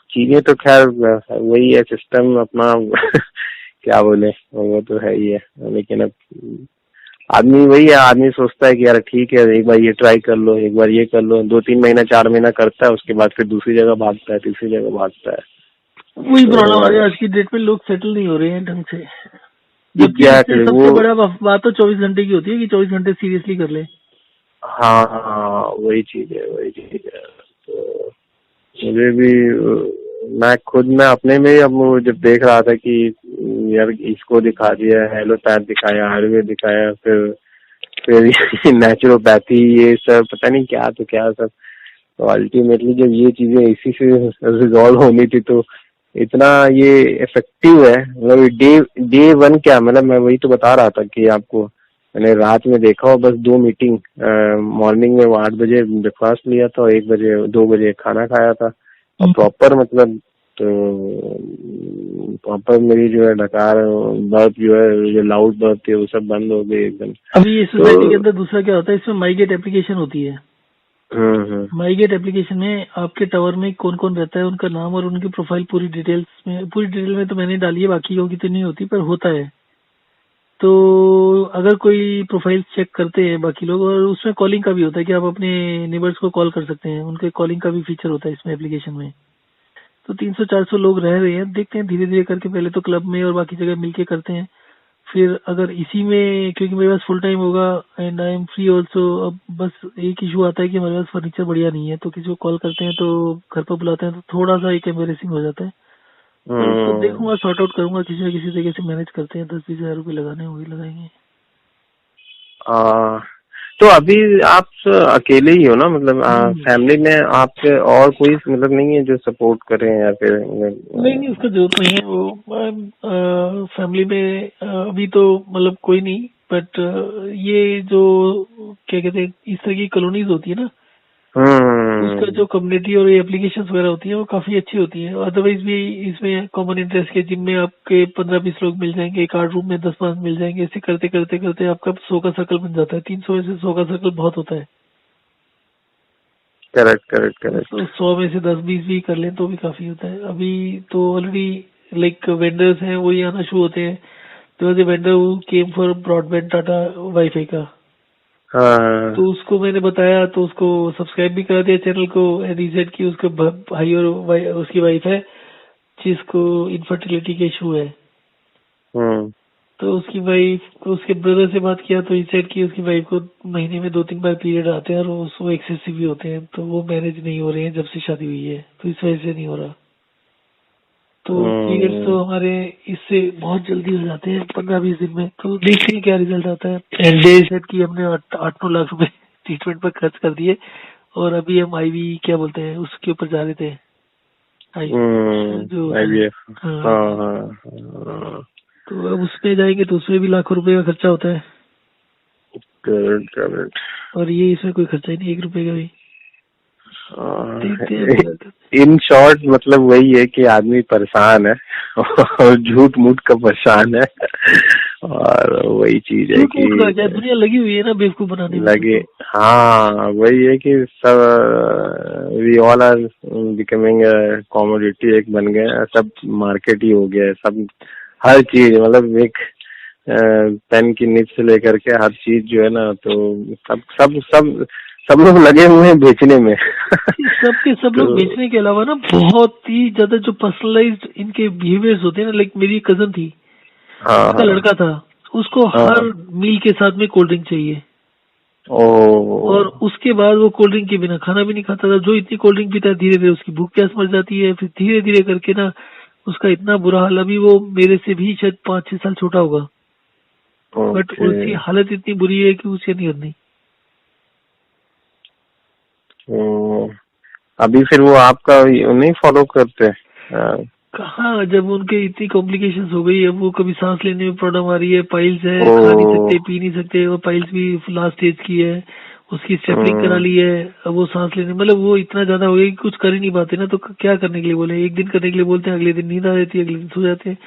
चीजें तो खैर वही है, सिस्टम अपना क्या बोले, वो तो है ही है। लेकिन अब आदमी वही है, आदमी सोचता है कि यार ठीक है एक बार ये ट्राई कर लो, एक बार ये कर लो, 2-3 महीना 4 महीना करता है, उसके बाद फिर दूसरी जगह भागता है, तीसरी जगह भागता है। वही प्रॉब्लम आ रही है आज की डेट में, लोग सेटल नहीं हो रहे हैं ढंग से। जबकि सबसे बड़ा बात तो 24 घंटे की होती है कि 24 घंटे सीरियसली कर ले। हाँ, वही चीज है। तो मुझे भी, मैं अपने में ही अब जब देख रहा था कि यार इसको दिखा दिया, एलोपैथ दिखाया, आयुर्वेद दिखाया, फिर नेचुरोपैथी, ये सब पता नहीं क्या तो क्या सब। तो अल्टीमेटली जब ये चीजें इसी से रिजॉल्व होनी थी तो इतना ये इफेक्टिव है। मतलब डे 1 क्या, मतलब मैं वही तो बता रहा था कि आपको मैंने रात में देखा हो बस 2 मीटिंग, मॉर्निंग में 8 बजे ब्रेकफास्ट लिया था और 2 बजे खाना खाया था। और प्रॉपर मतलब तो प्रॉपर मेरी जो है डकार बर्फ जो है, जो लाउड बर्फ थी वो सब बंद हो गई एकदम। अभी ये सोसाइटी के अंदर दूसरा क्या होता है, इसमें माईगेट एप्लीकेशन होती है। माईगेट एप्लीकेशन में आपके टावर में कौन कौन रहता है, उनका नाम और उनकी प्रोफाइल पूरी डिटेल में तो मैंने डाली है, बाकी होगी तो नहीं होती, पर होता है। तो अगर कोई प्रोफाइल चेक करते हैं बाकी लोग, और उसमें कॉलिंग का भी होता है कि आप अपने नेबर्स को कॉल कर सकते हैं, उनके कॉलिंग का भी फीचर होता है इसमें एप्लीकेशन में। तो 300-400 लोग रह रहे हैं, देखते हैं धीरे धीरे करके, पहले तो क्लब में और बाकी जगह मिलके करते हैं, फिर अगर इसी में, क्योंकि मेरे पास फुल टाइम होगा and I am free also. अब बस एक इशू आता है कि हमारे पास फर्नीचर बढ़िया नहीं है, तो किसी को कॉल करते हैं तो घर पर बुलाते हैं तो थोड़ा सा एक एम्बेरेसिंग हो जाता है। तो देखूंगा, सॉर्ट आउट करूंगा, किसी न किसी तरीके से मैनेज करते हैं। 10-20 हजार रुपये लगाने वही लगाएंगे। तो अभी आप अकेले ही हो ना, मतलब फैमिली में आपके और कोई मतलब नहीं है जो सपोर्ट करे या फिर? नहीं, उसका जरूरत नहीं है। वो फैमिली में अभी तो मतलब कोई नहीं, बट ये जो क्या कहते हैं, इस तरह की कॉलोनीज होती है ना, उसका जो कम्युनिटी और एप्लीकेशन वगैरह होती है वो काफी अच्छी होती है। अदरवाइज भी इसमें कॉमन इंटरेस्ट के जिम में आपके 15-20 लोग मिल जाएंगे, एक आर्ट रूम में 10-5 मिल जाएंगे। ऐसे करते करते करते आपका 100 का सर्कल बन जाता है। 300 में से 100 का सर्कल बहुत होता है। करेक्ट। तो 100 में से 10-20 भी कर लें तो भी काफी होता है। अभी तो ऑलरेडी लाइक वेंडर्स हैं, वही आना शुरू होते हैं। तो vendor came for broadband Tata wifi का, तो उसको मैंने बताया, तो उसको सब्सक्राइब भी करा दिया चैनल को, रीसेट की। उसके भाई और उसकी वाइफ है जिसको इनफर्टिलिटी के इशू है, तो उसकी वाइफ, उसके ब्रदर से बात किया तो रीसेट की। उसकी वाइफ को महीने में 2-3 बार पीरियड आते हैं और वो एक्सेसिव भी होते हैं, तो वो मैनेज नहीं हो रहे हैं जब से शादी हुई है, तो इस वजह से नहीं हो रहा। तो पीरियड्स तो हमारे इससे बहुत जल्दी हो जाते हैं, 15-20 दिन में। तो देखते हैं क्या रिजल्ट आता है। एलडे सेट की हमने 8-9 लाख रुपए ट्रीटमेंट पर खर्च कर दिए, और अभी हम आईवी क्या बोलते हैं उसके ऊपर जा रहे थे, जो IVF। तो अब उसमें जाएंगे तो उसमें भी लाखों रुपए का खर्चा होता है। और ये इसमें कोई खर्चा ही नहीं, 1 रुपए का भी। इन शॉर्ट मतलब वही है कि आदमी परेशान है और झूठ मूठ का परेशान है, और वही चीज है कि दुनिया लगी हुई है ना बेवकूफ बनाने में। लगे, हाँ वही है कि सब we all are becoming commodity एक बन गया, सब मार्केट ही हो गया है, सब हर चीज, मतलब एक पेन की निब से लेकर के हर चीज जो है ना, तो सब सब सब सब लोग लगे हुए हैं बेचने में। सबके सब लोग बेचने के अलावा ना बहुत ही ज्यादा जो पर्सनलाइज्ड इनके बिहेवियर्स होते हैं ना, लाइक मेरी कजन थी, उसका लड़का था, उसको हर मील के साथ में कोल्ड ड्रिंक चाहिए, और उसके बाद वो कोल्ड ड्रिंक के बिना खाना भी नहीं खाता था। जो इतनी कोल्ड ड्रिंक पीता है, धीरे धीरे उसकी भूख प्यास मर जाती है, फिर धीरे धीरे करके ना उसका इतना बुरा हाल। अभी वो मेरे से भी शायद 5-6 साल छोटा होगा, बट उसकी हालत इतनी बुरी है कि उसे नहीं करनी। अभी फिर वो आपका नहीं फॉलो करते? कहाँ, जब उनके इतनी कॉम्प्लिकेशंस हो गई है, वो कभी सांस लेने में प्रॉब्लम आ रही है, पाइल्स है, खा नहीं सकते पी नहीं सकते, वो पाइल्स भी लास्ट स्टेज की है, उसकी स्टेपलिंग करा ली है। अब वो सांस लेने, मतलब वो इतना ज्यादा हो गया कि कुछ कर ही नहीं पाते ना, तो क्या करने के लिए बोले, एक दिन करने के लिए बोलते हैं, अगले दिन नींद आ जाती है, अगले दिन सो जाते हैं।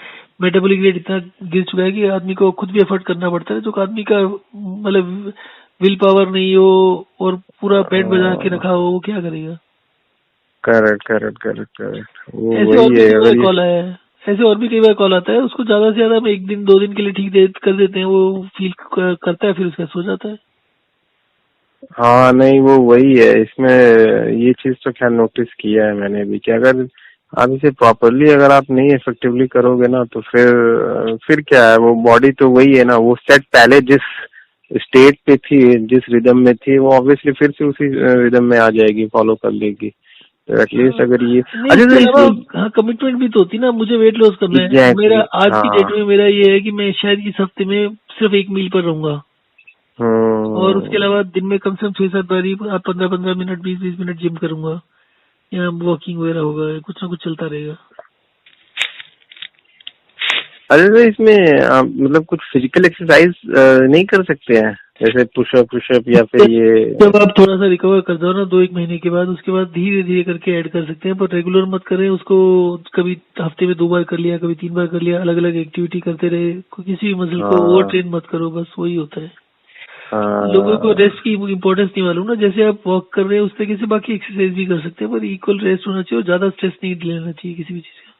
मेटाबॉलिक रेट इतना गिर चुका है कि आदमी को खुद भी एफर्ट करना पड़ता है। जो आदमी का मतलब विल पावर नहीं हो और पूरा पेट बजा के रखा हो, वो क्या करेगा? करेक्ट करेक्ट करेक्ट करेक्ट, वो ऐसे और भी कई बार कॉल आया है, ऐसे और भी कई बार कॉल आता है, उसको ज्यादा से ज्यादा हम 1 दिन 2 दिन के लिए ठीक कर देते हैं, वो फील करता है, फिर उसका सो जाता है। हाँ नहीं, वो वही है इसमें, ये चीज तो खैर नोटिस किया है मैंने भी, कि अगर आप इसे प्रॉपरली अगर आप नहीं इफेक्टिवली करोगे ना, तो फिर क्या है, वो बॉडी तो वही है ना, वो सेट पहले जिस स्टेट पे थी, जिस रिदम में थी, वो ऑब्वियसली फिर से उसी रिदम में आ जाएगी, फॉलो कर लेगी। तो एटलीस्ट अगर ये अच्छा, कमिटमेंट भी तो होती ना, मुझे वेट लॉस करना है, मेरा आज की डेट में मेरा ये है कि मैं शायद इस हफ्ते में सिर्फ 1 मील पर रहूंगा, और उसके अलावा दिन में कम से कम 6-7 बार 15-15 मिनट 20-20 मिनट जिम करूंगा, या वॉकिंग वगैरह होगा, कुछ ना कुछ चलता रहेगा। अरे तो इसमें आप मतलब कुछ फिजिकल एक्सरसाइज नहीं कर सकते हैं, जैसे पुशअप या फिर ये? जब आप थोड़ा सा रिकवर कर जाओ ना 2-1 महीने के बाद, उसके बाद धीरे धीरे करके ऐड कर सकते हैं, पर रेगुलर मत करें उसको। कभी हफ्ते में 2 बार कर लिया, कभी 3 बार कर लिया, अलग अलग एक्टिविटी करते रहे, किसी भी मसल को ओवर ट्रेन मत करो, बस वही होता है। लोगों को रेस्ट की इम्पोर्टेंस नहीं मालूम ना, जैसे आप वॉक कर रहे हैं उस तरीके से बाकी एक्सरसाइज भी कर सकते हैं, पर इक्वल रेस्ट होना चाहिए और ज्यादा स्ट्रेस नहीं लेना चाहिए किसी भी चीज का।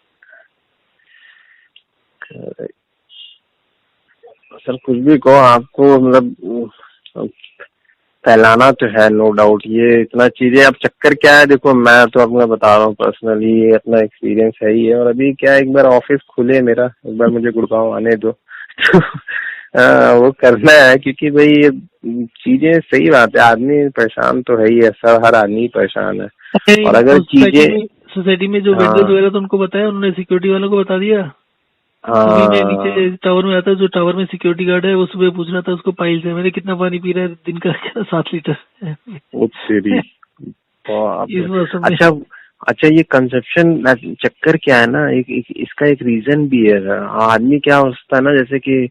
सर कुछ भी कहो, आपको मतलब फैलाना तो है, नो डाउट, ये इतना चीजें। अब चक्कर क्या है, देखो मैं तो अपना बता रहा हूँ पर्सनली, अपना एक्सपीरियंस है ही है, और अभी क्या, एक बार ऑफिस खुले मेरा, एक बार मुझे गुड़गांव आने दो। वो करना है, क्योंकि भाई ये चीजें, सही बात है, आदमी परेशान तो है ही है, सब हर आदमी परेशान है, और अगर चीजें सोसाइटी में जो वेंडर्स वगैरह, तो उनको बताया उन्होंने, सिक्योरिटी वालों को बता दिया। अभी मैं नीचे टावर में आता, जो टावर में सिक्योरिटी गार्ड है, वो सुबह पूछ रहा था उसको पाइल्स है, मैंने कितना पानी पी रहा है दिन का, 7 लीटर। अच्छा, ये कंसेप्शन चक्कर क्या है ना, इसका एक रीजन भी है। आदमी क्या होता है ना, जैसे कि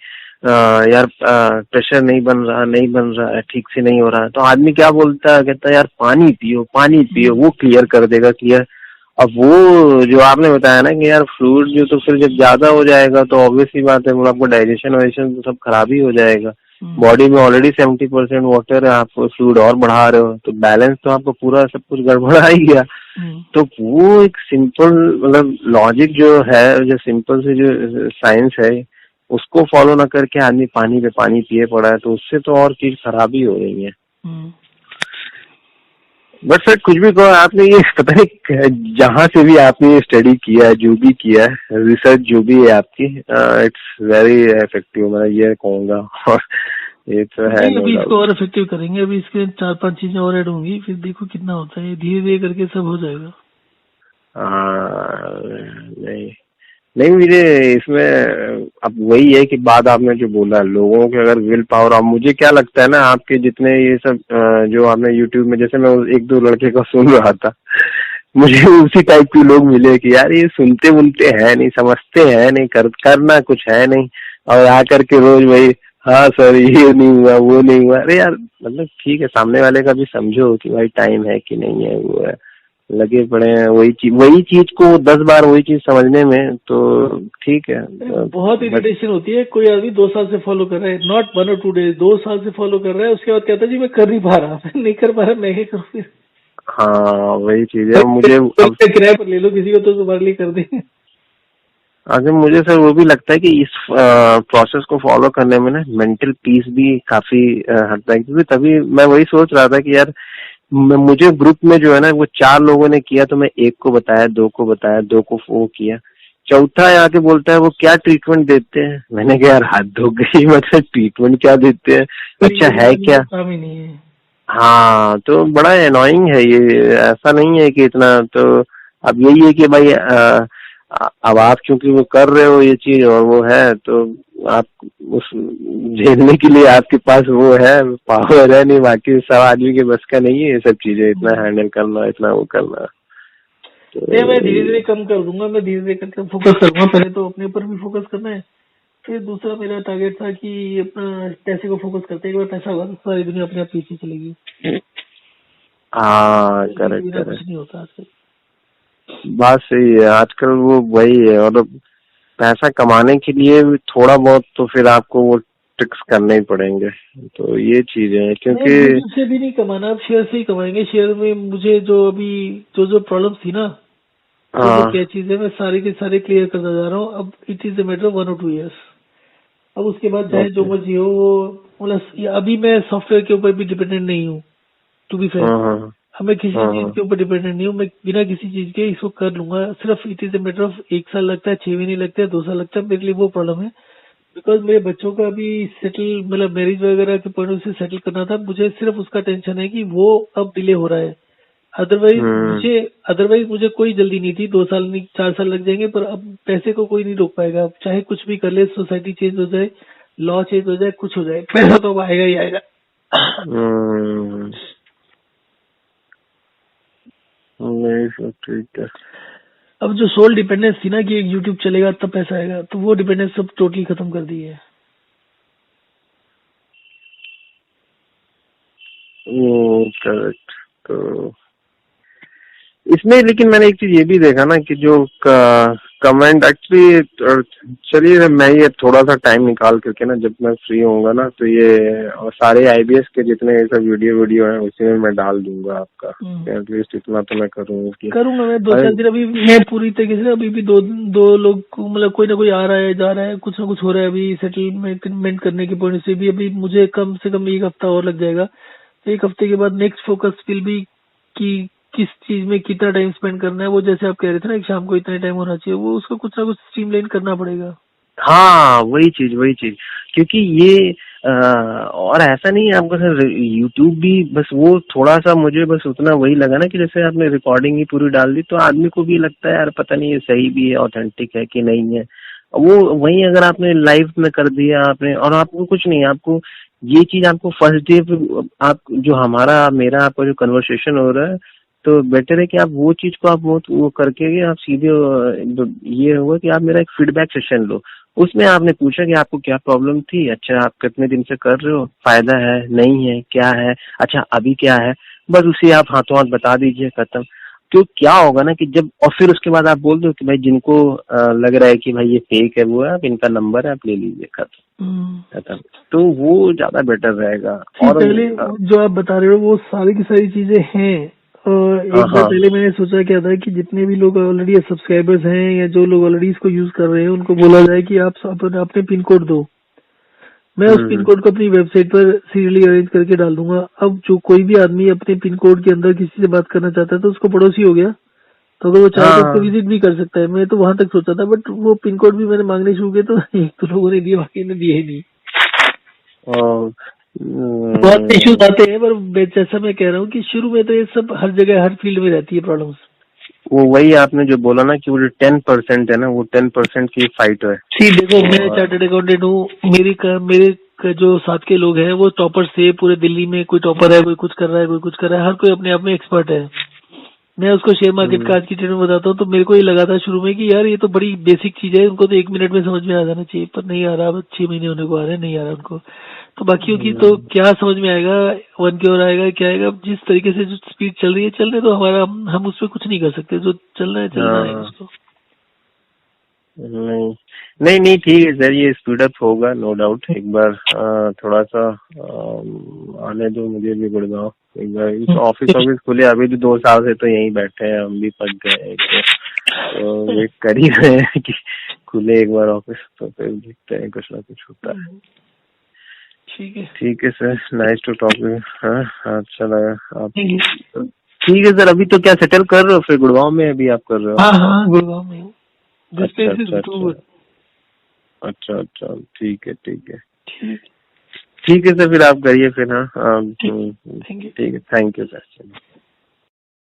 यार प्रेशर नहीं बन रहा है, ठीक से नहीं हो रहा है, तो आदमी क्या बोलता है, कहता है यार पानी पियो, वो क्लियर कर देगा, क्लियर। अब वो जो आपने बताया ना कि यार फ्लूइड जो, तो फिर जब ज्यादा हो जाएगा तो ऑब्वियसली बात है, आपको डाइजेशन वाइजेशन तो सब खराब ही हो जाएगा। बॉडी में ऑलरेडी 70% वाटर है, आप फ्लूइड और बढ़ा रहे हो, तो बैलेंस तो आपको पूरा सब कुछ गड़बड़ा ही गया। तो वो एक सिंपल मतलब लॉजिक जो है, जो सिंपल से जो साइंस है, उसको फॉलो ना करके आदमी पानी पे पानी पिए पड़ा है, तो उससे तो और चीज खराब ही हो रही है। बट सर कुछ भी कहो, आपने ये पता नहीं जहाँ से भी आपने ये स्टडी किया है, जो भी किया है, रिसर्च जो भी है आपकी, इट्स वेरी इफेक्टिव, मैं ये कहूँगा। और ये तो है, अभी इसको और इफेक्टिव करेंगे, अभी इसके 4-5 चीजें और ऐड होंगी, फिर देखो कितना होता है, धीरे धीरे करके सब हो जाएगा। नहीं मुझे इसमें अब वही है कि बात आपने जो बोला, लोगों के अगर विल पावर, और मुझे क्या लगता है ना, आपके जितने ये सब जो आपने यूट्यूब में, जैसे मैं 1-2 लड़के का सुन रहा था, मुझे उसी टाइप के लोग मिले कि यार ये सुनते हैं नहीं, समझते हैं नहीं, करना कुछ है नहीं, और आकर के रोज वही, हाँ सर ये नहीं हुआ, वो नहीं हुआ। अरे यार मतलब ठीक है, सामने वाले का भी समझो कि भाई टाइम है कि नहीं है, वो है, लगे पड़े हैं वही चीज को 10 बार वही चीज समझने में, तो ठीक है। बहुत इरिटेशन होती है, कोई आदमी 2 साल से फॉलो कर रहा है, नॉट 1 or 2 days, 2 साल से फॉलो कर रहा है, उसके बाद कहता है जी मैं कर नहीं पा रहा, मैं नहीं कर पा रहा, मैं क्या करूँ फिर? हाँ वही चीज है मुझे अब। किराए पर ले लो किसी को तो तुम्हारे लिए कर दे। अगर मुझे सर वो भी लगता है कि इस प्रोसेस को फॉलो करने में ना मेंटल पीस भी काफी हद तक, क्योंकि तभी मैं वही सोच रहा था कि यार मुझे ग्रुप में जो है ना वो 4 लोगों ने किया, तो मैं एक को बताया, 2 को बताया, 2 को वो किया, चौथा आके बोलता है वो क्या ट्रीटमेंट देते हैं। मैंने कहा यार हद हो गई, मतलब ट्रीटमेंट क्या देते हैं, अच्छा है क्या। काम ही नहीं है। हाँ तो बड़ा एनोइंग है ये, ऐसा नहीं है कि इतना तो। अब यही है कि भाई अब आप क्योंकि वो कर रहे हो ये चीज और वो है, तो आप उस झेलने के लिए आपके पास वो है, पावर है, नहीं बाकी सब आदमी के बस का नहीं है ये सब चीजें इतना हैंडल करना, इतना वो करना। नहीं, मैं धीरे तो धीरे कम कर दूंगा, मैं धीरे धीरे करके फोकस करूंगा। पहले तो अपने ऊपर भी फोकस करना है, फिर दूसरा मेरा टारगेट था कि अपना पैसे को फोकस करते हैं। एक बार पैसा होगा तो सारी दुनिया अपने आप पीछे चलेगी। हाँ पैसे के करेक्ट बिना कुछ करेक्ट, नहीं होता आजकल। बात सही है। आजकल वो वही है, और पैसा कमाने के लिए भी थोड़ा बहुत तो फिर आपको वो ट्रिक्स करने ही पड़ेंगे, तो ये चीजें हैं नहीं, क्योंकि यूट्यूब से भी नहीं कमाना, आप शेयर से ही कमाएंगे। शेयर में मुझे जो अभी जो प्रॉब्लम थी ना, जो क्या चीज है, मैं सारी की सारी क्लियर करता जा रहा हूँ। अब it is a matter of 1 or 2 years। अब उसके बाद चाहे जो ओके, मर्जी हो वो, मतलब अभी मैं सॉफ्टवेयर के ऊपर भी डिपेंडेंट नहीं हूँ, टू बी फेयर। हाँ हाँ अब मैं किसी हाँ चीज हाँ के ऊपर डिपेंडेंट नहीं हूँ, मैं बिना किसी चीज के इसको कर लूंगा। सिर्फ it is a matter of 1 साल लगता है, 6 महीने लगते हैं, 2 साल लगता है, मेरे लिए वो प्रॉब्लम है। बिकॉज मेरे बच्चों का अभी सेटल, मतलब मैरिज वगैरह के पॉइंट से सेटल करना था मुझे। सिर्फ उसका टेंशन है कि वो अब डिले हो रहा है। हम्म अदरवाइज मुझे कोई जल्दी नहीं थी। 2 साल नहीं 4 साल लग जाएंगे, पर अब पैसे को कोई नहीं रोक पाएगा। अब चाहे कुछ भी कर ले, सोसाइटी चेंज हो जाए, लॉ चेंज हो जाए, कुछ हो जाए, पैसा तो अब आएगा ही आएगा। हम्म, नहीं सब ठीक है। अब जो सोल डिपेंडेंस थी ना कि एक यूट्यूब चलेगा तब पैसा आएगा, तो वो डिपेंडेंस सब टोटली खत्म कर दी है। वो करेक्ट। तो इसमें लेकिन मैंने एक चीज ये भी देखा ना कि जो कमेंट एक्चुअली, चलिए मैं ये थोड़ा सा टाइम निकाल करके ना जब मैं फ्री होऊंगा ना, तो ये और सारे आईबीएस के जितने सब वीडियो हैं उसी में मैं डाल दूंगा आपका, एटलीस्ट इतना तो मैं करूँ कि करूंगा मैं 2-4 दिन। अभी मैं पूरी तरीके से, अभी भी दो लोग को, मतलब कोई ना कोई आ रहा है जा रहा है, कुछ ना कुछ हो रहा है। अभी सेटलमेंट करने के पॉइंट से भी अभी मुझे कम से कम 1 हफ्ता और लग जाएगा। 1 हफ्ते के बाद नेक्स्ट फोकस विल बी कि किस चीज में कितना टाइम स्पेंड करना है। वो जैसे आप कह रहे थे ना कि शाम को इतना टाइम होना चाहिए, वो उसका कुछ ना कुछ स्ट्रीमलाइन करना पड़ेगा। हाँ वही चीज, क्योंकि ये और ऐसा नहीं है आपको सर, यूट्यूब भी बस वो थोड़ा सा मुझे बस उतना वही लगा ना कि जैसे आपने रिकॉर्डिंग ही पूरी डाल दी तो आदमी को भी लगता है यार पता नहीं ये सही भी है, ऑथेंटिक है कि नहीं है। वो वही अगर आपने लाइव में कर दिया आपने, और आपको कुछ नहीं, आपको ये चीज आपको फर्स्ट डे पे आप जो हमारा मेरा आपका जो कन्वर्सेशन हो रहा है, तो बेटर है कि आप वो चीज को आप वो करके आप सीधे ये होगा कि आप मेरा एक फीडबैक सेशन लो। उसमें आपने पूछा कि आपको क्या प्रॉब्लम थी, अच्छा आप कितने दिन से कर रहे हो, फायदा है नहीं है क्या है, अच्छा अभी क्या है, बस उसे आप हाथों हाथ बता दीजिए, खत्म। तो क्या होगा ना कि जब, और फिर उसके बाद आप बोल दो कि भाई जिनको लग रहा है कि भाई ये फेक है वो है, आप इनका नंबर है आप ले लीजिए, खत्म खत्म। तो वो ज्यादा बेटर रहेगा। और पहले जो आप बता रहे हो वो सारी की सारी चीजें हैं। हाँ एक बार हाँ पहले मैंने सोचा क्या था कि जितने भी लोग ऑलरेडी सब्सक्राइबर्स हैं या जो लोग ऑलरेडी इसको यूज कर रहे हैं उनको बोला जाए कि आप अपने पिन कोड दो। मैं उस पिन कोड को अपनी वेबसाइट पर सीरियली अरेंज करके डाल दूंगा। अब जो कोई भी आदमी अपने पिन कोड के अंदर किसी से बात करना चाहता है तो उसको पड़ोसी हो गया, तो अगर वो चाहे तो उसको हाँ विजिट भी कर सकता है। मैं तो वहां तक सोचा था, बट वो पिन कोड भी मैंने मांगने शुरू किए तो एक तो लोगों ने दिए, बाकी ने दिए ही नहीं। और, बहुत इश्यूज आते हैं, पर जैसा मैं कह रहा हूँ कि शुरू में तो ये सब हर जगह हर फील्ड में रहती है प्रॉब्लम्स। वो वही आपने जो बोला ना कि वो जो 10% है ना, वो 10% की फाइट है। देखो मैं चार्टर्ड अकाउंटेंट हूँ, मेरे जो साथ के लोग हैं वो टॉपर्स थे पूरे दिल्ली में। कोई टॉपर है, कोई कुछ कर रहा है, कोई कुछ कर रहा है, हर कोई अपने आप में एक्सपर्ट है। मैं उसको शेयर मार्केट का आज की डेट में बताता हूँ तो मेरे को ये लगा था शुरू में कि यार ये तो बड़ी बेसिक चीज है, उनको तो 1 मिनट में समझ में आ जाना चाहिए, पर नहीं आ रहा। अब 6 महीने होने को आ रहे हैं, नहीं आ रहा उनको। तो बाकियों की तो क्या समझ में आएगा, 1 की ओर आएगा क्या आएगा। जिस तरीके से जो स्पीड चल रही है, चलने तो, हम उस पर कुछ नहीं कर सकते। जो चलना है चलना है उसको। हाँ, तो बाकी होगी तो क्या समझ में आएगा 1 की ओर आएगा क्या आएगा, जिस तरीके से जो स्पीड चल रही है चलने दो, हमारा हम उस पर कुछ नहीं कर सकते। जो चलना है चलना है उसको। नहीं नहीं नहीं, ठीक है सर, ये स्पीड अप होगा नो डाउट। एक बार थोड़ा सा आने दो मुझे भी गुड़गांव। एक बार ऑफिस खुले, अभी भी 2 साल से तो यहीं बैठे हैं, हम भी पक गए हैं, तो वेट कर ही रहे हैं कि खुले एक बार ऑफिस, तो फिर देखते हैं कुछ ना कुछ होता है। ठीक है sir, nice to talk you. हाँ अच्छा लगा आप। ठीक है सर, अभी तो क्या सेटल कर रहे हो फिर गुड़गांव में अभी आप कर रहे हो? हाँ गुड़गांव में हूँ। अच्छा अच्छा अच्छा अच्छा, ठीक है ठीक है ठीक है सर, फिर आप करिए फिर। हाँ ठीक है, थैंक यू सर।